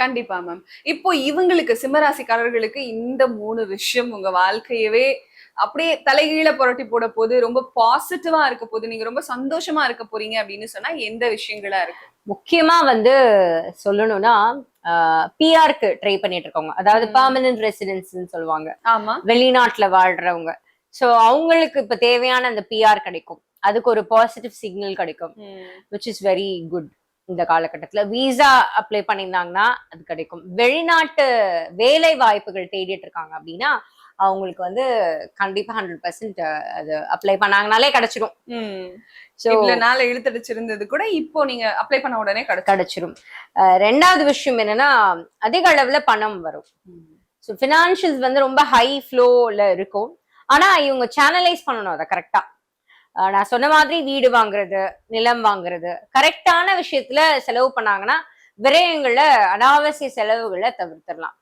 கண்டிப்பா மேம். இப்போ இவங்களுக்கு சிம்மராசிக்காரர்களுக்கு இந்த 3 விஷயம் உங்க வாழ்க்கையவே அப்படியே தலைகீழ புரட்டி போட போது, ரொம்ப பாசிட்டிவா இருக்க போது, நீங்க ரொம்ப சந்தோஷமா இருக்க போறீங்க அப்படின்னு சொன்னா எந்த விஷயங்களா இருக்கும்? முக்கியமா வந்து சொல்லணும்னா பிஆர்க்கு ட்ரை பண்ணிட்டு இருக்கவங்க, அதாவது பெர்மனன்ட் ரெசிடென்ஸ்ன்னு சொல்லுவாங்க, ஆமா. வெளிநாட்டுல வாழ்றவங்க. ஸோ அவங்களுக்கு இப்ப தேவையான அந்த பிஆர் கிடைக்கும், அதுக்கு ஒரு பாசிட்டிவ் சிக்னல் கிடைக்கும், விச் இஸ் வெரி குட். இந்த காலகட்டத்துல விசா அப்ளை பண்ணியிருந்தாங்கன்னா அது கிடைக்கும். வெளிநாட்டு வேலை வாய்ப்புகள் தேடிட்டு இருக்காங்க அப்படின்னா அவங்களுக்கு வந்து கண்டிப்பா 100% அது அப்ளை பண்ணாங்கனாலே கிடைச்சிடும். சோ இவ்வளவு நாள் இழுத்தடிச்சிருந்தது கூட இப்போ நீங்க அப்ளை பண்ண உடனே கிடைச்சிடும். ரெண்டாவது விஷயம் என்னன்னா, அதிக அளவுல பணம் வரும். ஸோ ஃபினான்ஷியல்ஸ் வந்து ரொம்ப ஹை ஃப்ளோல இருக்கும். ஆனா இவங்க சேனலைஸ் பண்ணணும் அதை கரெக்டா. நான் சொன்ன மாதிரி வீடு வாங்குறது, நிலம் வாங்குறது, கரெக்டான விஷயத்துல செலவு பண்ணாங்கன்னா விரயங்களை, அனாவசிய செலவுகளை தவிர்த்திடலாம்.